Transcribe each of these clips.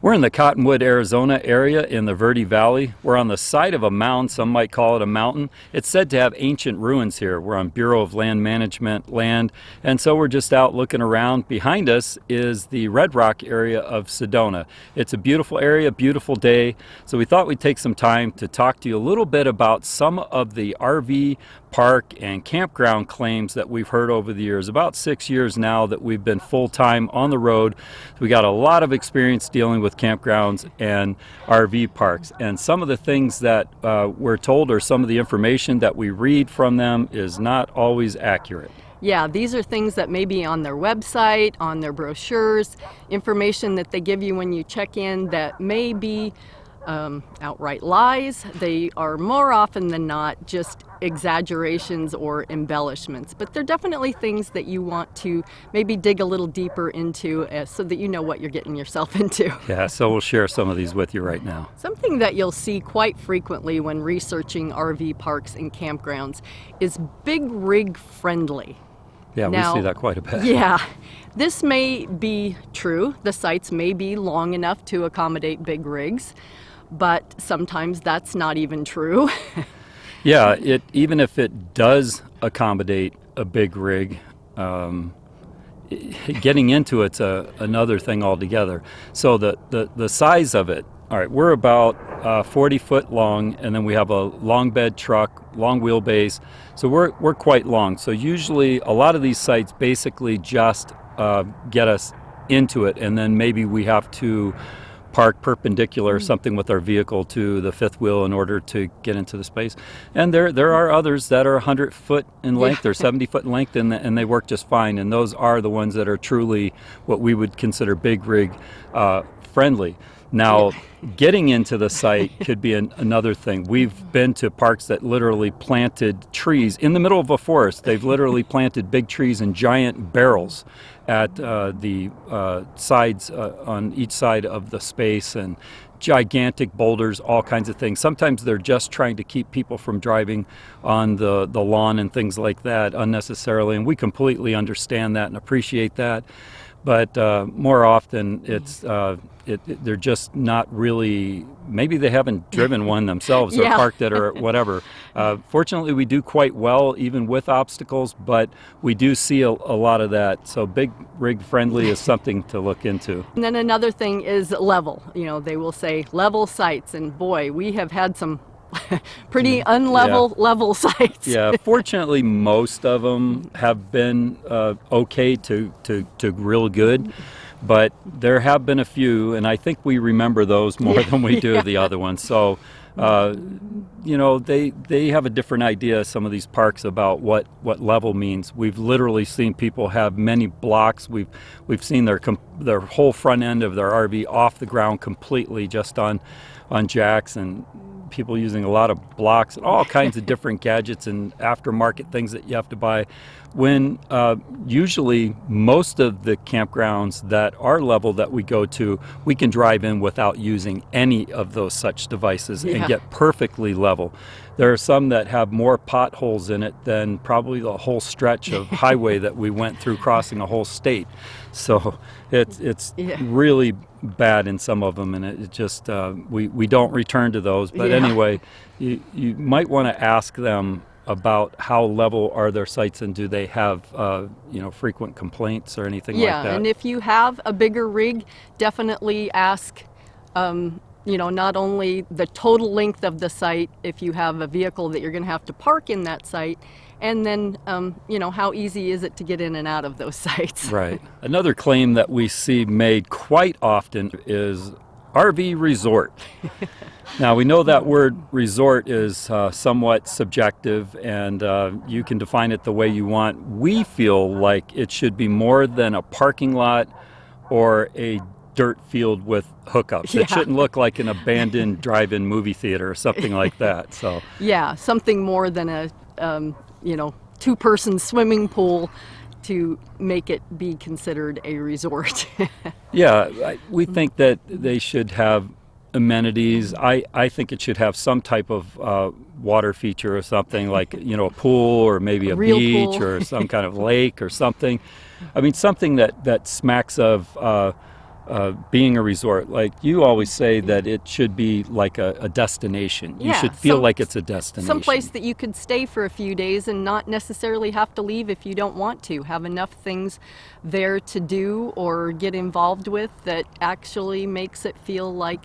We're in the Cottonwood, Arizona area in the Verde Valley. We're on the side of a mound, some might call it a mountain. It's said to have ancient ruins here. We're on Bureau of Land Management land, and so we're just out looking around. Behind us is the Red Rock area of Sedona. It's a beautiful area, beautiful day, so we thought we'd take some time to talk to you a little bit about some of the RV park and campground claims that we've heard over the years. About 6 years now that we've been full-time on the road. We got a lot of experience dealing with campgrounds and RV parks, and some of the things that we're told or some of the information that we read from them is not always accurate. Yeah, these are things that may be on their website, on their brochures, information that they give you when you check in that may be outright lies. They are more often than not just exaggerations or embellishments, but they're definitely things that you want to maybe dig a little deeper into so that you know what you're getting yourself into. Yeah, so we'll share some of these with you right now. Something that you'll see quite frequently when researching RV parks and campgrounds is big rig friendly. Yeah, Now, we see that quite a bit. Yeah, this may be true. The sites may be long enough to accommodate big rigs, but sometimes that's not even true. Yeah, even if it does accommodate a big rig, getting into it's another thing altogether. So the size of it, all right, we're about 40 foot long, and then we have a long bed truck, long wheelbase, so we're quite long. So usually a lot of these sites basically just get us into it, and then maybe we have to park perpendicular or something with our vehicle to the fifth wheel in order to get into the space. And there are others that are 100 foot in length or 70 foot in length, and they work just fine. And those are the ones that are truly what we would consider big rig friendly. Now, getting into the site could be another thing. We've been to parks that literally planted trees in the middle of a forest. They've literally planted big trees in giant barrels at the sides on each side of the space, and gigantic boulders, all kinds of things. Sometimes they're just trying to keep people from driving on the lawn and things like that unnecessarily, and we completely understand that and appreciate that. But more often it's they're just not really, maybe they haven't driven one themselves or parked it or whatever. Fortunately, we do quite well even with obstacles, but we do see a lot of that. So big rig friendly is something to look into. And then another thing is level. You know, they will say level sites, and boy, we have had some pretty level sites. Yeah, fortunately most of them have been okay to real good, but there have been a few, and I think we remember those more than we do the other ones. So you know, they have a different idea, some of these parks, about what level means. We've literally seen people have many blocks. We've seen their whole front end of their RV off the ground completely, just on jacks, and people using a lot of blocks and all kinds of different gadgets and aftermarket things that you have to buy, when usually most of the campgrounds that are level that we go to, we can drive in without using any of those such devices and get perfectly level. There are some that have more potholes in it than probably the whole stretch of highway that we went through crossing a whole state. So it's really bad in some of them, and it just we don't return to those. But anyway, you might want to ask them about how level are their sites, and do they have frequent complaints or anything like that. And if you have a bigger rig, definitely ask not only the total length of the site, if you have a vehicle that you're going to have to park in that site, and then how easy is it to get in and out of those sites. Right. Another claim that we see made quite often is RV resort. Now, we know that word resort is somewhat subjective, and you can define it the way you want. We feel like it should be more than a parking lot or a dirt field with hookups. It shouldn't look like an abandoned drive-in movie theater or something like that. So something more than a two-person swimming pool to make it be considered a resort. We think that they should have amenities. I think it should have some type of water feature or something, like a pool, or maybe a beach pool, or some kind of lake or something. I mean, something that smacks of being a resort, like you always say that it should be like a destination. You Yeah, should feel like it's a destination. someplace that you could stay for a few days and not necessarily have to leave if you don't want to. Have enough things there to do or get involved with that actually makes it feel like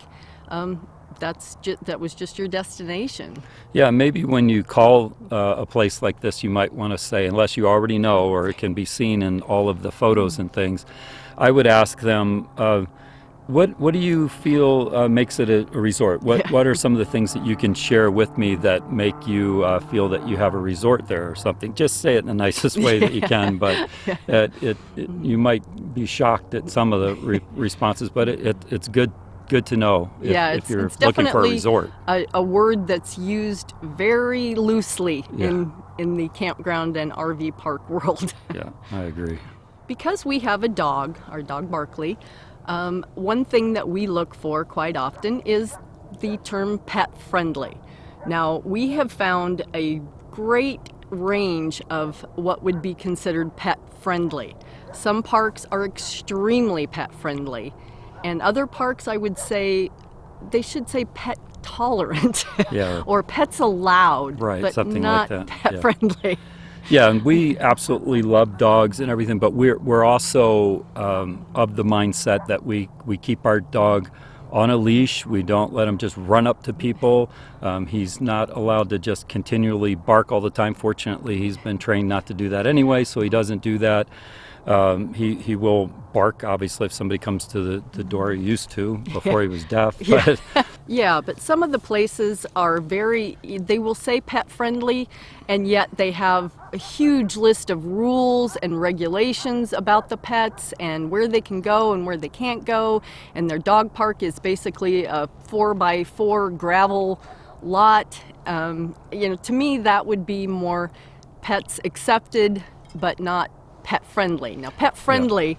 that was just your destination. Yeah, maybe when you call a place like this, you might want to say, unless you already know or it can be seen in all of the photos and things, I would ask them, what do you feel makes it a resort? What are some of the things that you can share with me that make you feel that you have a resort there or something? Just say it in the nicest way that you can, but you might be shocked at some of the responses, but it's good to know if you're it's looking for a definitely resort. a word that's used very loosely in the campground and RV park world. Yeah, I agree. Because we have a dog, our dog Barkley, one thing that we look for quite often is the term pet friendly. Now, we have found a great range of what would be considered pet friendly. Some parks are extremely pet friendly, and other parks, I would say, they should say pet tolerant or pets allowed, right, but something not like that. pet friendly. Yeah, and we absolutely love dogs and everything, but we're also of the mindset that we keep our dog on a leash. We don't let him just run up to people. He's not allowed to just continually bark all the time. Fortunately, he's been trained not to do that anyway, so he doesn't do that. He will bark, obviously, if somebody comes to the door. He used to before he was deaf. But Yeah, but some of the places are they will say pet friendly, and yet they have a huge list of rules and regulations about the pets and where they can go and where they can't go. And their dog park is basically a 4x4 gravel lot. To me, that would be more pets accepted, but not pet friendly. Now, pet friendly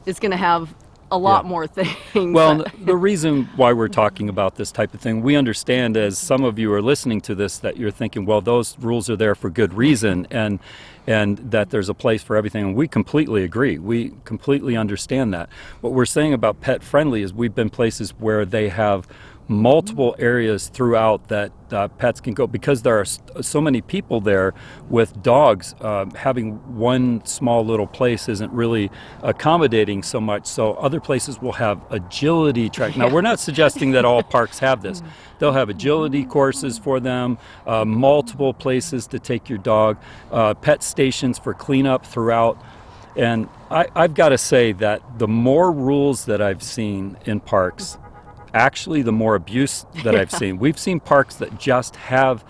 is going to have a lot more things. Well, the reason why we're talking about this type of thing, we understand, as some of you are listening to this, that you're thinking, well, those rules are there for good reason, and that there's a place for everything. And we completely agree. We completely understand that. What we're saying about pet friendly is we've been places where they have multiple areas throughout that pets can go, because there are so many people there with dogs. Having one small little place isn't really accommodating so much, so other places will have agility track. Now, we're not suggesting that all parks have this. They'll have agility courses for them, multiple places to take your dog, pet stations for cleanup throughout. And I've got to say that the more rules that I've seen in parks, actually the more abuse that I've seen. We've seen parks that just have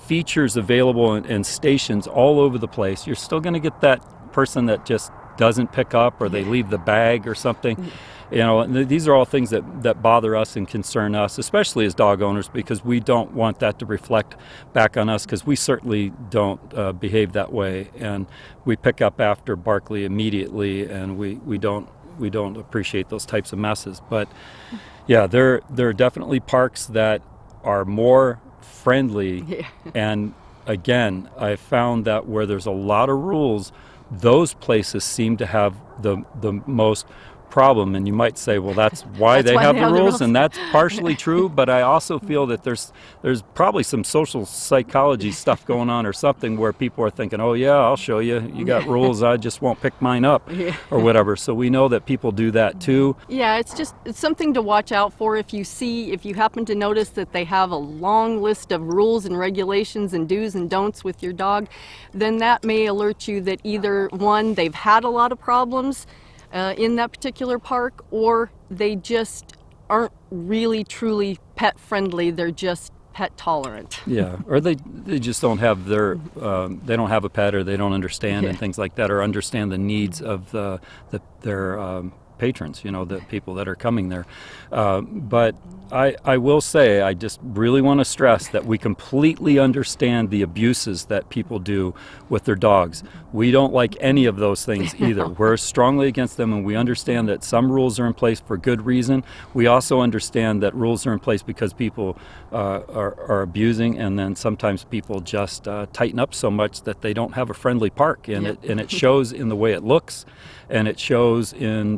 features available and stations all over the place. You're still going to get that person that just doesn't pick up, or they leave the bag or something. These are all things that bother us and concern us, especially as dog owners, because we don't want that to reflect back on us, because we certainly don't behave that way, and we pick up after Barkley immediately, and we don't appreciate those types of messes. But yeah, there are definitely parks that are more friendly. And again, I found that where there's a lot of rules, those places seem to have the most problem. And you might say, well, that's why they have the rules, and that's partially true. But I also feel that there's probably some social psychology stuff going on or something, where people are thinking, oh yeah, I'll show you. You got rules, I just won't pick mine up or whatever. So we know that people do that too. Yeah, it's something to watch out for. If you happen to notice that they have a long list of rules and regulations and do's and don'ts with your dog, then that may alert you that either one, they've had a lot of problems in that particular park, or they just aren't really truly pet friendly. They're just pet tolerant. Yeah, or they just don't have they don't have a pet, or they don't understand and things like that, or understand the needs of their patrons, the people that are coming there. But I will say, I just really want to stress that we completely understand the abuses that people do with their dogs. We don't like any of those things either. We're strongly against them, and we understand that some rules are in place for good reason. We also understand that rules are in place because people are abusing, and then sometimes people just tighten up so much that they don't have a friendly park, and it shows in the way it looks, and it shows in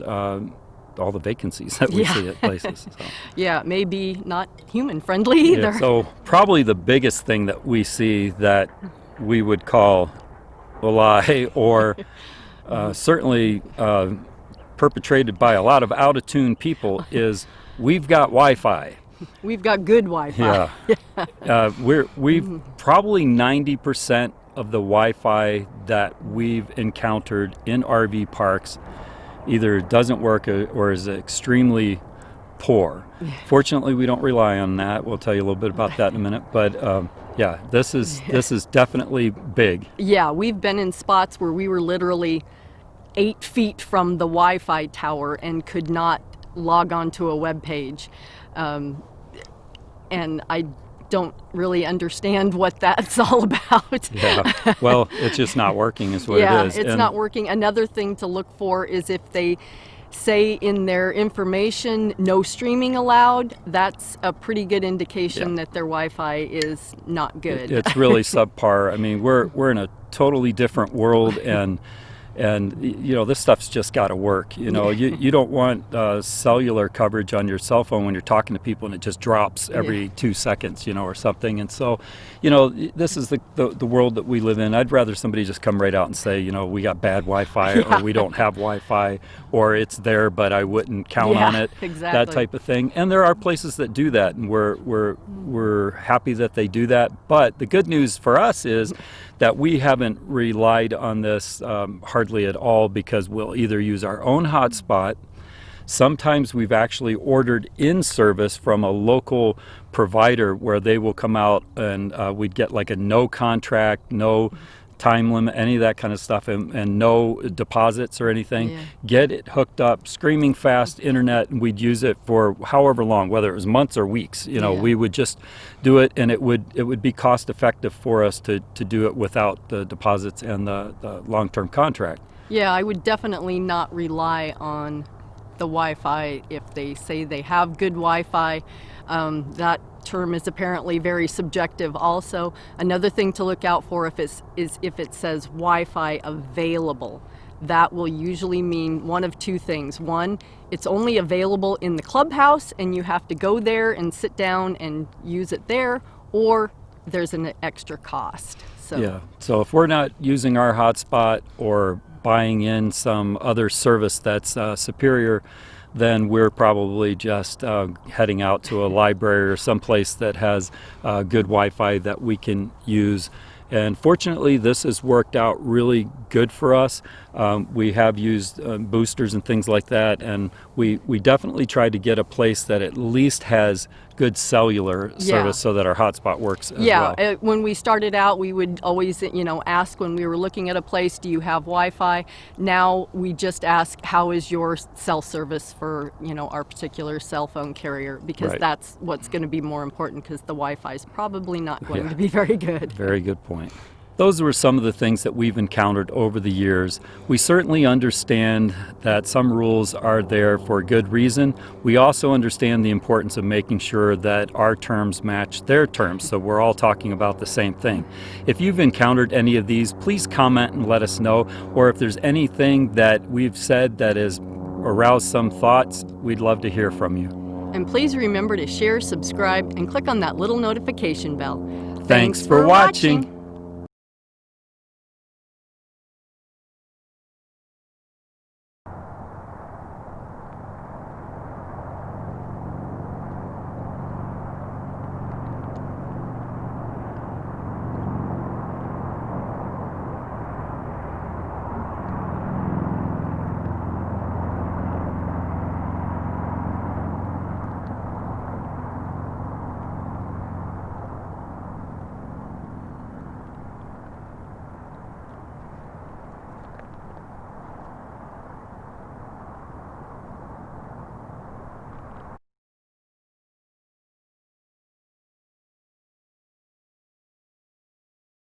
all the vacancies that we see at places. So. Yeah, it may be not human friendly either. Yeah, so probably the biggest thing that we see that we would call a lie, or certainly perpetrated by a lot of out-of-tune people, is we've got Wi-Fi. We've got good Wi-Fi. Yeah. We've probably 90% of the Wi-Fi that we've encountered in RV parks either doesn't work or is extremely poor. Fortunately, we don't rely on that. We'll tell you a little bit about that in a minute. But yeah, this is definitely big. Yeah, we've been in spots where we were literally 8 feet from the Wi-Fi tower and could not log on to a web page. And I don't really understand what that's all about. Yeah, well, it's just not working is what Yeah, it is. it's not working. Another thing to look for is if they say in their information, no streaming allowed, that's a pretty good indication that their Wi-Fi is not good. It's really subpar. I mean, we're in a totally different world, and you know, this stuff's just got to work. You know, you don't want cellular coverage on your cell phone when you're talking to people and it just drops every 2 seconds, you know, or something. And so, you know, this is the world that we live in. I'd rather somebody just come right out and say, you know, we got bad Wi-Fi, or we don't have Wi-Fi, or it's there but I wouldn't count on it. Exactly. That type of thing. And there are places that do that, and we're happy that they do that. But the good news for us is that we haven't relied on this hardly at all, because we'll either use our own hotspot. Sometimes we've actually ordered in service from a local provider where they will come out, and we'd get like a no contract, no time limit, any of that kind of stuff, and no deposits or anything. Get it hooked up, screaming fast internet, and we'd use it for however long, whether it was months or weeks. You know, we would just do it, and it would be cost effective for us to do it without the deposits and the long-term contract. Yeah, I would definitely not rely on the Wi-Fi if they say they have good Wi-Fi. That term is apparently very subjective also. Another thing to look out for is if it says Wi-Fi available. That will usually mean one of two things. One, it's only available in the clubhouse and you have to go there and sit down and use it there, or there's an extra cost. So if we're not using our hotspot or buying in some other service that's superior, then we're probably just heading out to a library or someplace that has good Wi-Fi that we can use. And fortunately, this has worked out really good for us. We have used boosters and things like that, and we definitely try to get a place that at least has good cellular service so that our hotspot works as well. When we started out, we would always, you know, ask when we were looking at a place, do you have Wi-Fi? Now we just ask, how is your cell service for, you know, our particular cell phone carrier? Because that's what's going to be more important, because the Wi-Fi is probably not going to be very good. Very good point. Those were some of the things that we've encountered over the years. We certainly understand that some rules are there for a good reason. We also understand the importance of making sure that our terms match their terms, so we're all talking about the same thing. If you've encountered any of these, please comment and let us know, or if there's anything that we've said that has aroused some thoughts, we'd love to hear from you. And please remember to share, subscribe, and click on that little notification bell. Thanks for watching.